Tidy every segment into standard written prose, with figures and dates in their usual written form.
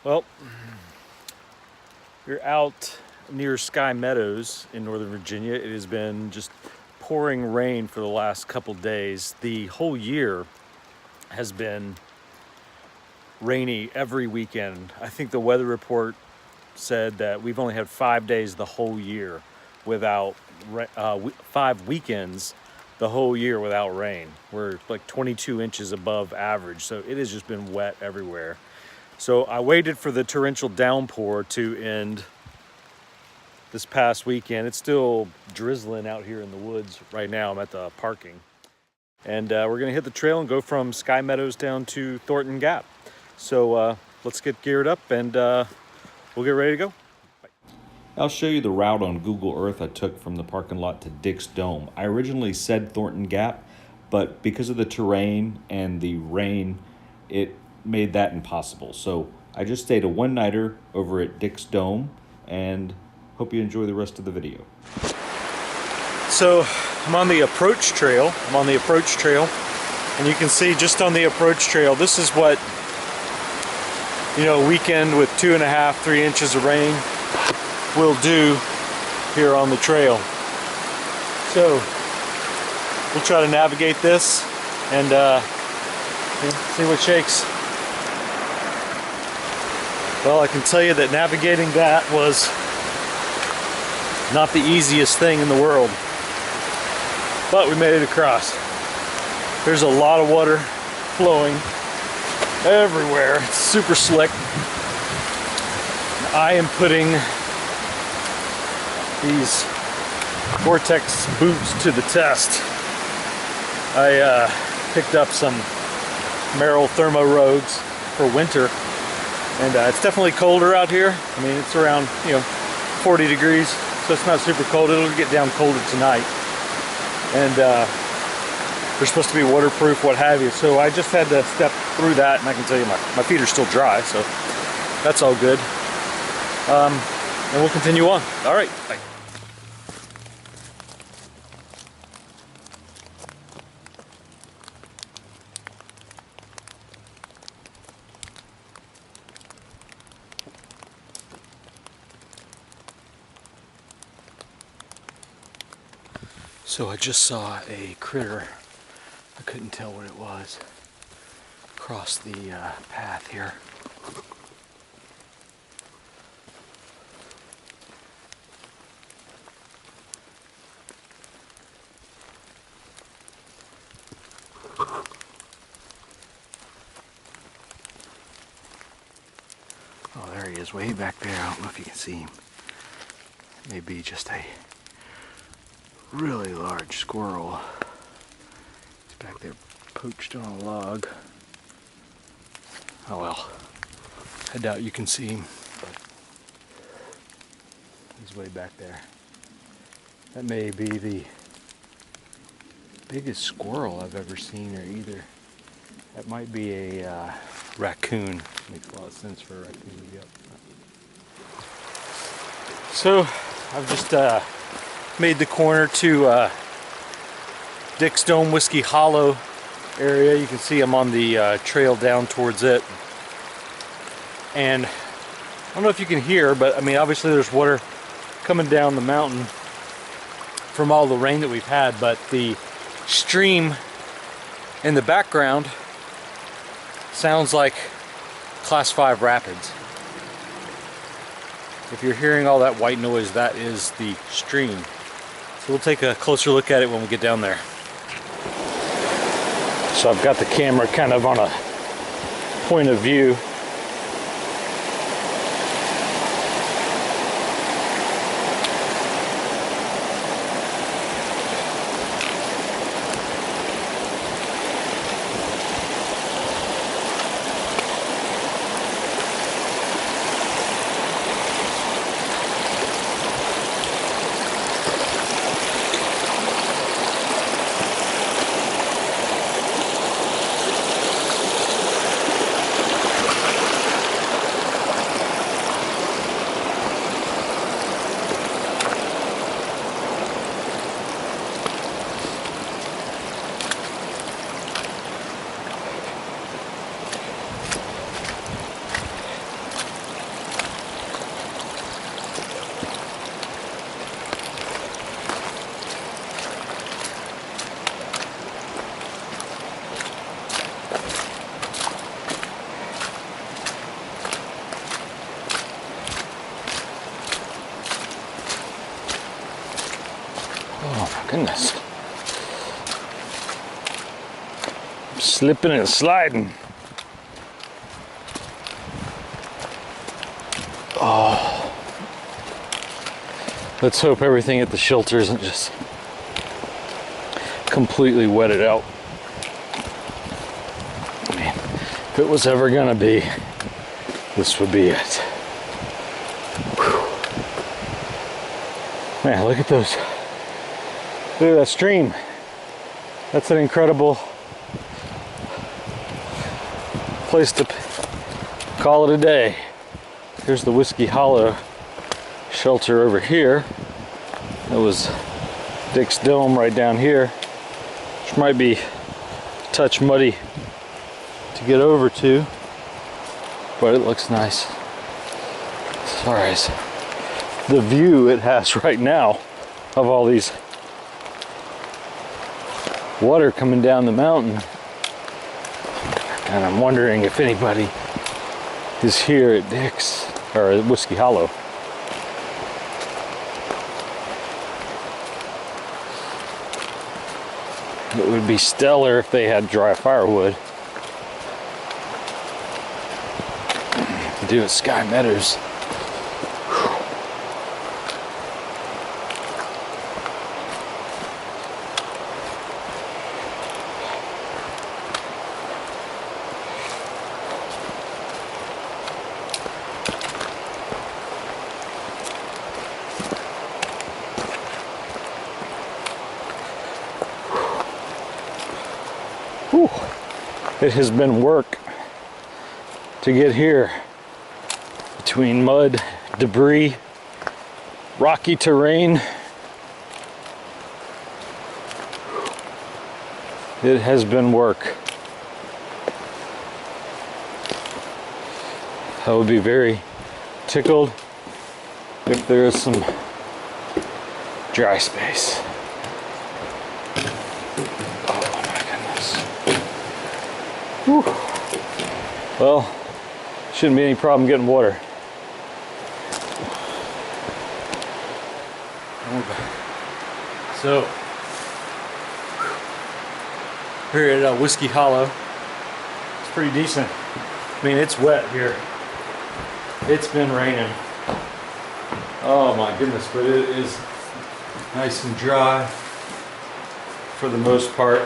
Well, you're out near Sky Meadows in Northern Virginia. It has been just pouring rain for the last couple days. The whole year has been rainy every weekend. I think the weather report said that we've only had 5 days the whole year without 5 weekends the whole year without rain. We're like 22 inches above average, so it has just been wet everywhere. So I waited for the torrential downpour to end this past weekend. It's still drizzling out here in the woods right now. I'm at the parking. And we're gonna hit the trail and go from Sky Meadows down to Thornton Gap. So let's get geared up and we'll get ready to go. Bye. I'll show you the route on Google Earth I took from the parking lot to Dick's Dome. I originally said Thornton Gap, but because of the terrain and the rain, it made that impossible. So I just stayed a one-nighter over at Dick's Dome, and hope you enjoy the rest of the video. So I'm on the approach trail. And you can see just on the approach trail, this is what, a weekend with 2.5, 3 inches of rain will do here on the trail. So we'll try to navigate this and see what shakes. Well, I can tell you that navigating that was not the easiest thing in the world, but we made it across. There's a lot of water flowing everywhere. It's super slick. I am putting these Vortex boots to the test. I picked up some Merrell Thermo rogues for winter, and it's definitely colder out here. I mean, it's around 40 degrees, so it's not super cold. It'll get down colder tonight, and they're supposed to be waterproof, what have you. So I just had to step through that, and I can tell you my feet are still dry, so that's all good. And we'll continue on. All right, bye. So I just saw a critter, I couldn't tell what it was, across the path here. Oh, there he is, way back there. I don't know if you can see him. Maybe just a really large squirrel. He's back there poached on a log. Oh well, I doubt you can see him, but he's way back there. That may be the biggest squirrel I've ever seen, or either that might be a raccoon. Makes a lot of sense for a raccoon to be up. So I've just made the corner to Dick's Dome Whiskey Hollow area. You can see I'm on the trail down towards it, and I don't know if you can hear, but I mean, obviously there's water coming down the mountain from all the rain that we've had, but the stream in the background sounds like Class 5 rapids. If you're hearing all that white noise, that is the stream. So we'll take a closer look at it when we get down there. So I've got the camera kind of on a point of view. goodness. I'm slipping and sliding. Oh. Let's hope everything at the shelter isn't just completely wetted out. I mean, if it was ever gonna be, this would be it. Whew. Man, look at those. Look at that stream. That's an incredible place to call it a day. Here's the Whiskey Hollow shelter over here. That was Dick's Dome right down here, which might be a touch muddy to get over to, but it looks nice. As far as the view it has right now of all these water coming down the mountain, and I'm wondering if anybody is here at Dick's or at Whiskey Hollow. It would be stellar if they had dry firewood to do at Sky Meadows. Whew. It has been work to get here, between mud, debris, rocky terrain. It has been work. I would be very tickled if there is some dry space. Whew. Well, shouldn't be any problem getting water. So, here at Whiskey Hollow, it's pretty decent. I mean, it's wet here. It's been raining. Oh my goodness, but it is nice and dry for the most part,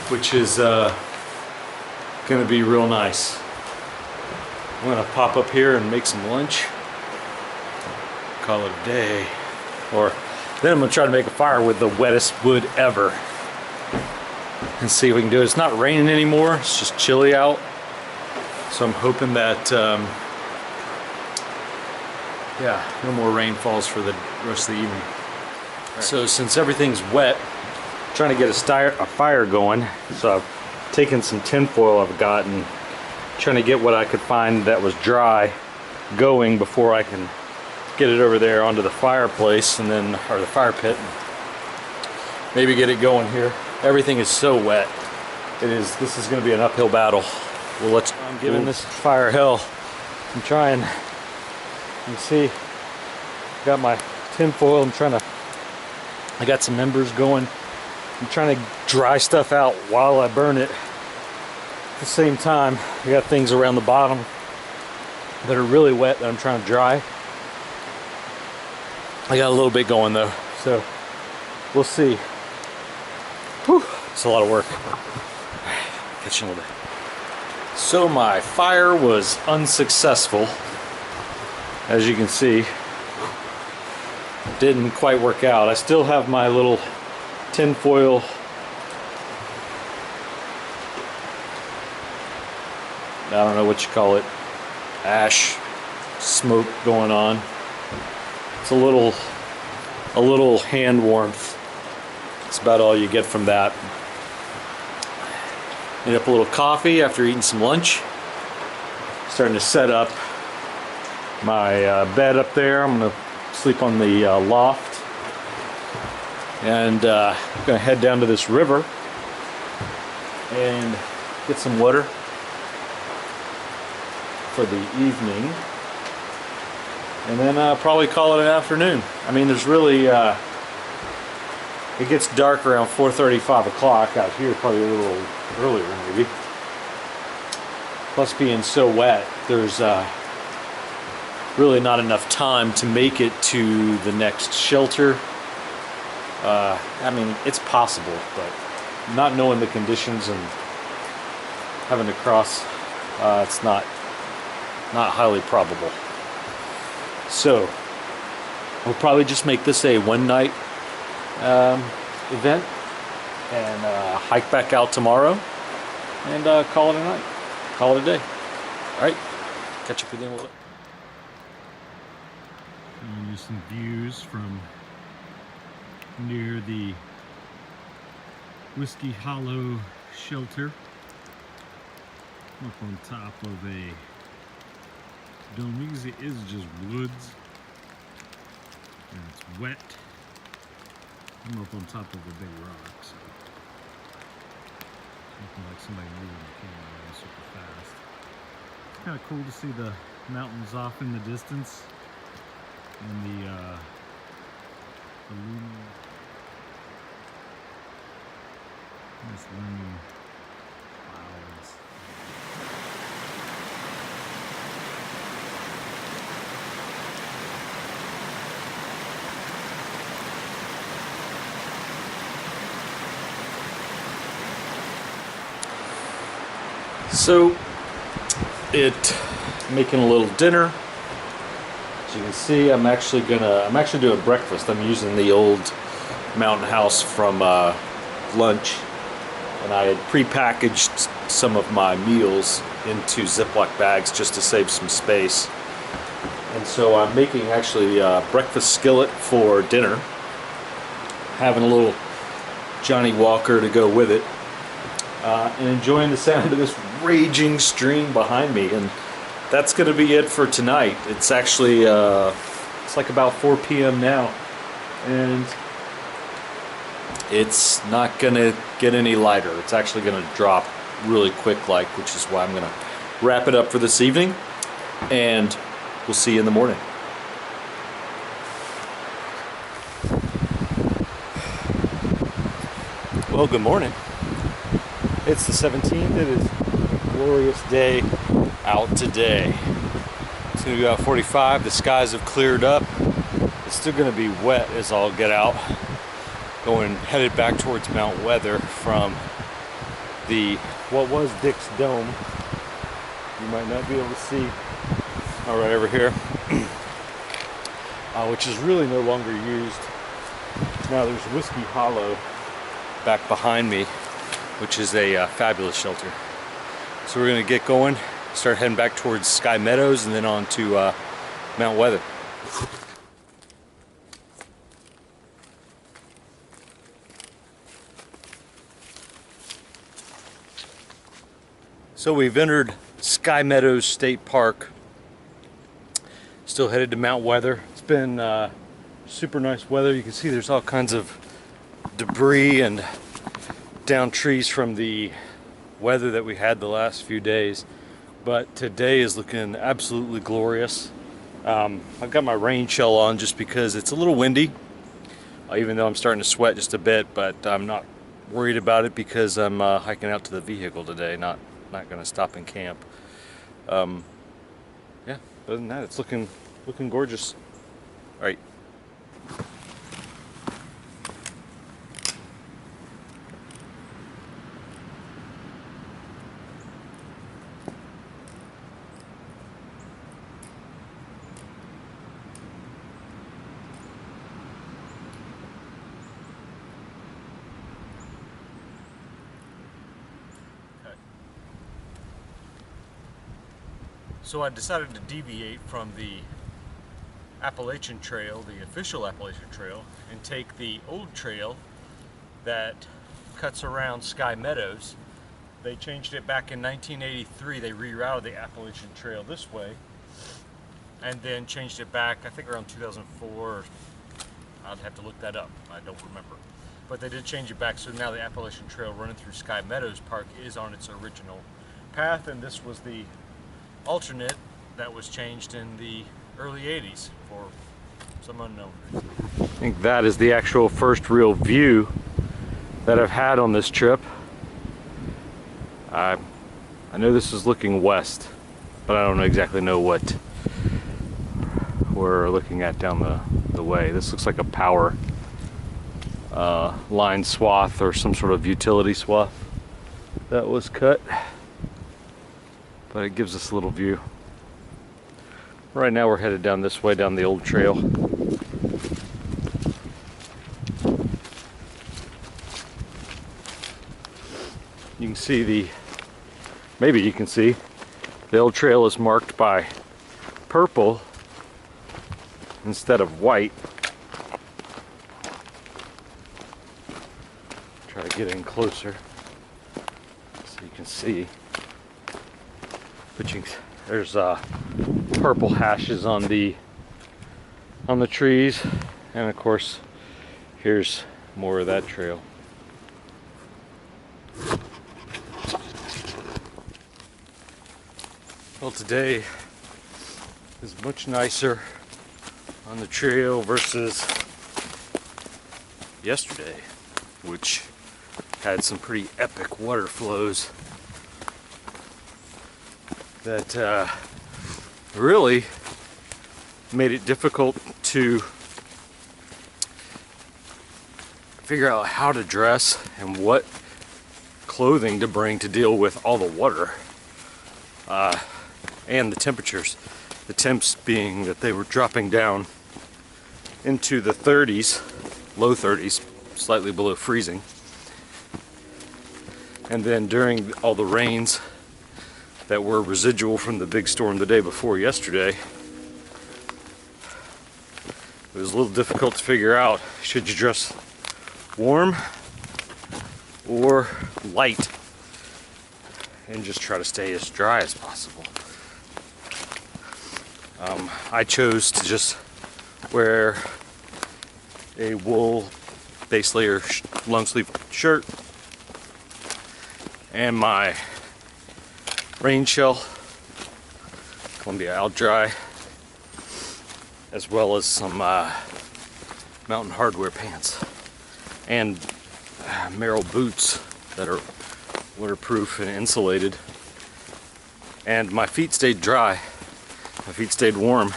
which is gonna be real nice. I'm gonna pop up here and make some lunch, call it a day, or then I'm gonna try to make a fire with the wettest wood ever and see if we can do it. It's not raining anymore, it's just chilly out, so I'm hoping that yeah, no more rain falls for the rest of the evening. So since everything's wet, I'm trying to get a fire going, so I've taken some tinfoil I've got and trying to get what I could find that was dry going before I can get it over there onto the fireplace, and then, or the fire pit, and maybe get it going here. Everything is so wet. This is going to be an uphill battle. Well, I'm giving this fire hell. I'm trying. You see, got my tinfoil. I got some embers going. I'm trying to dry stuff out while I burn it. At the same time, I got things around the bottom that are really wet that I'm trying to dry. I got a little bit going though, so we'll see. Whew, it's a lot of work. Catch you in a little bit. So my fire was unsuccessful. As you can see, didn't quite work out. I still have my little tinfoil I don't know what you call it, ash smoke going on. It's a little hand warmth. That's about all you get from that. Made up a little coffee after eating some lunch. Starting to set up my bed up there. I'm gonna sleep on the loft, and I'm gonna head down to this river and get some water for the evening. and then probably call it an afternoon. I mean, there's really, it gets dark around 4:30, 5 o'clock out here, probably a little earlier maybe. Plus being so wet, there's really not enough time to make it to the next shelter. I mean, it's possible, but not knowing the conditions and having to cross, it's not highly probable. So we'll probably just make this a one-night event and hike back out tomorrow and call it a night, call it a day. All right, catch up with you in a little bit. Showing you some views from near the Whiskey Hollow shelter. Up on top of a dome. You can see it is just woods and it's wet. I'm up on top of a big rock, so it's looking like somebody moving the camera around super fast. It's kind of cool to see the mountains off in the distance and the looming, this looming clouds. So, making a little dinner. As you can see, I'm actually doing breakfast. I'm using the old mountain house from lunch, and I had pre-packaged some of my meals into Ziploc bags just to save some space. And so I'm making actually breakfast skillet for dinner, having a little Johnny Walker to go with it, and enjoying the sound of this raging stream behind me. And that's going to be it for tonight. It's actually it's like about 4 p.m. now, and it's not going to get any lighter. It's actually going to drop really quick, which is why I'm going to wrap it up for this evening, and we'll see you in the morning. Well, good morning. It's the 17th. It is a glorious day out today. It's going to be about 45. The skies have cleared up. It's still going to be wet as all get out. Headed back towards Mount Weather from what was Dick's Dome. You might not be able to see right over here, which is really no longer used. Now there's Whiskey Hollow back behind me, which is a fabulous shelter. So we're going to get going, start heading back towards Sky Meadows, and then on to Mount Weather. So we've entered Sky Meadows State Park. Still headed to Mount Weather. It's been super nice weather. You can see there's all kinds of debris and down trees from the weather that we had the last few days. But today is looking absolutely glorious. I've got my rain shell on just because it's a little windy, even though I'm starting to sweat just a bit, but I'm not worried about it because I'm hiking out to the vehicle today, not going to stop and camp. Yeah, other than that, it's looking gorgeous. All right. So I decided to deviate from the Appalachian Trail, the official Appalachian Trail, and take the old trail that cuts around Sky Meadows. They changed it back in 1983. They rerouted the Appalachian Trail this way, and then changed it back, I think around 2004. I'd have to look that up. I don't remember. But they did change it back, so now the Appalachian Trail running through Sky Meadows Park is on its original path, and this was the alternate that was changed in the early 80s for some unknown reason. I think that is the actual first real view that I've had on this trip. I know this is looking west, but I don't exactly know what we're looking at down the way. This looks like a power line swath or some sort of utility swath that was cut, but it gives us a little view. Right now we're headed down this way, down the old trail. You can see maybe you can see the old trail is marked by purple instead of white. Try to get in closer so you can see. But there's purple hashes on the trees, and of course here's more of that trail. Well, today is much nicer on the trail versus yesterday, which had some pretty epic water flows that really made it difficult to figure out how to dress and what clothing to bring to deal with all the water and the temperatures. The temps being that they were dropping down into the 30s, low 30s, slightly below freezing. And then during all the rains that were residual from the big storm the day before yesterday, it was a little difficult to figure out, should you dress warm or light and just try to stay as dry as possible. I chose to just wear a wool base layer long sleeve shirt and my rain shell Columbia Out Dry, as well as some mountain hardwear pants and Merrell boots that are waterproof and insulated. And my feet stayed dry. My feet stayed warm.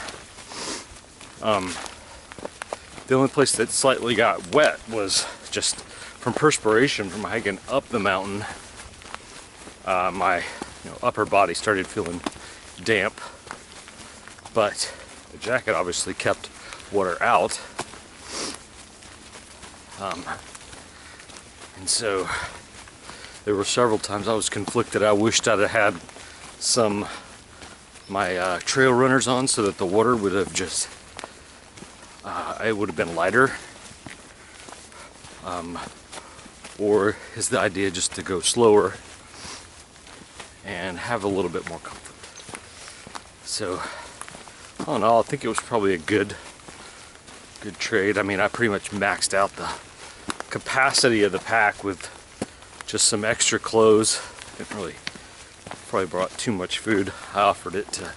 The only place that slightly got wet was just from perspiration from hiking up the mountain. My upper body started feeling damp, but the jacket obviously kept water out. And so there were several times I was conflicted. I wished I'd have had my trail runners on so that the water would have just, it would have been lighter. Or is the idea just to go slower and have a little bit more comfort? So, all in all, I think it was probably a good trade. I mean, I pretty much maxed out the capacity of the pack with just some extra clothes. Didn't really, probably brought too much food. I offered it to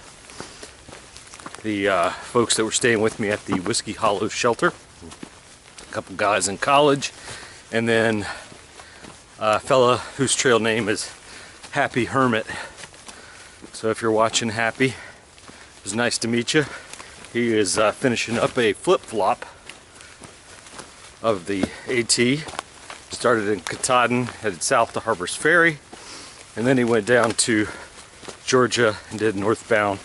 the folks that were staying with me at the Whiskey Hollow shelter, a couple guys in college, and then a fella whose trail name is Happy Hermit. So if you're watching, Happy, it was nice to meet you. He is finishing up a flip-flop of the AT. Started in Katabatic, headed south to Harper's Ferry, and then he went down to Georgia and did northbound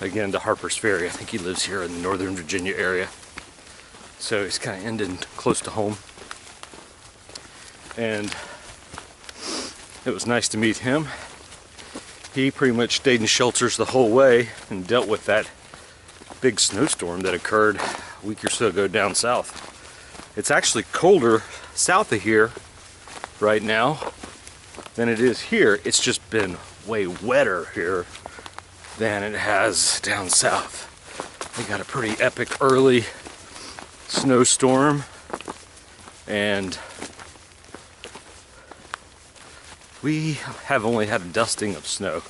again to Harper's Ferry. I think he lives here in the Northern Virginia area, so he's kind of ending close to home. And it was nice to meet him. He pretty much stayed in shelters the whole way and dealt with that big snowstorm that occurred a week or so ago down south. It's actually colder south of here right now than it is here. It's just been way wetter here than it has down south. We got a pretty epic early snowstorm, and we have only had a dusting of snow.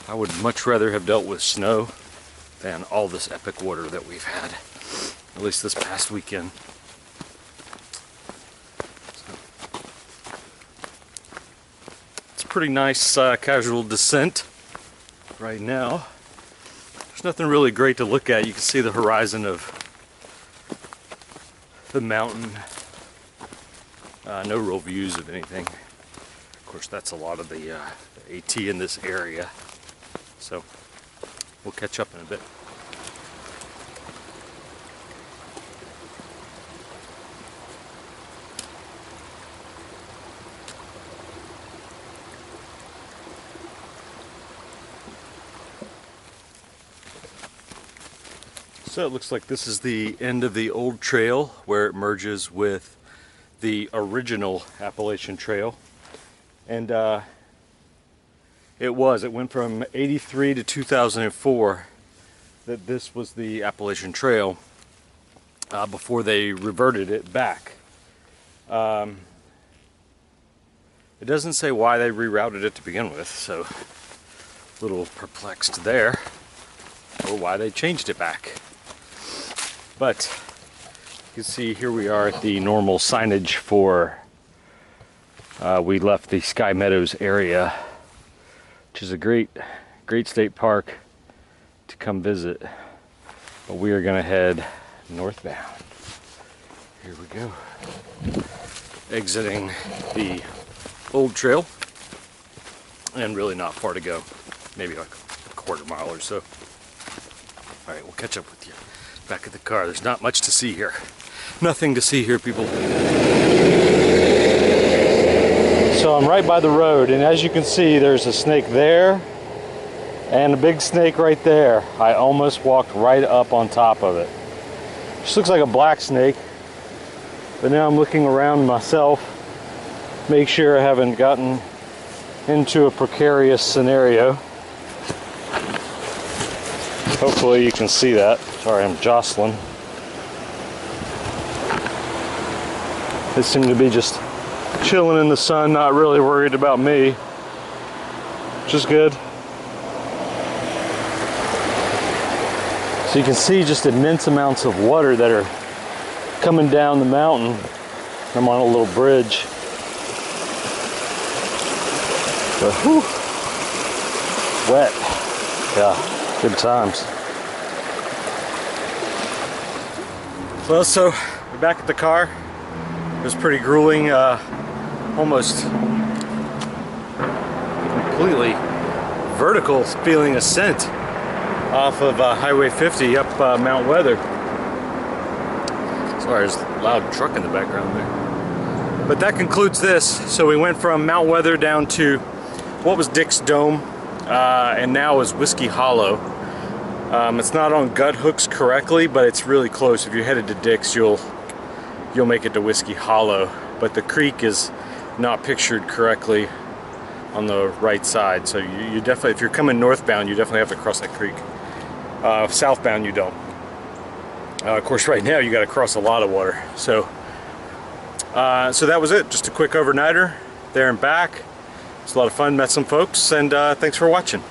I would much rather have dealt with snow than all this epic water that we've had, at least this past weekend. So, it's a pretty nice casual descent right now. There's nothing really great to look at. You can see the horizon of the mountain. No real views of anything. Of course, that's a lot of the AT in this area. So we'll catch up in a bit. So it looks like this is the end of the old trail where it merges with the original Appalachian Trail. And it went from 83 to 2004 that this was the Appalachian Trail before they reverted it back. It doesn't say why they rerouted it to begin with, so a little perplexed there, or why they changed it back. But you can see here we are at the normal signage for, we left the Sky Meadows area, which is a great state park to come visit. But we are going to head northbound. Here we go. Exiting the old trail, and really not far to go. Maybe like a quarter mile or so. All right, we'll catch up with you back at the car. There's not much to see here. Nothing to see here, people. So I'm right by the road, and as you can see, there's a snake there and a big snake right there. I almost walked right up on top of it. Just looks like a black snake, but now I'm looking around myself, make sure I haven't gotten into a precarious scenario. Hopefully you can see that. Sorry, I'm jostling. They seem to be just chilling in the sun, not really worried about me, which is good. So you can see just immense amounts of water that are coming down the mountain. I'm on a little bridge. But whew, wet. Yeah, good times. Well, so we're back at the car. It was pretty grueling, almost completely vertical feeling ascent off of Highway 50 up Mount Weather. Sorry, there's a loud truck in the background there. But that concludes this. So we went from Mount Weather down to what was Dick's Dome, and now is Whiskey Hollow. It's not on gut hooks correctly, but it's really close. If you're headed to Dick's, you'll make it to Whiskey Hollow, but the creek is not pictured correctly on the right side. So you definitely, if you're coming northbound, you definitely have to cross that creek. Southbound, you don't. Of course, right now you got to cross a lot of water. So that was it. Just a quick overnighter there and back. It's a lot of fun. Met some folks, and thanks for watching.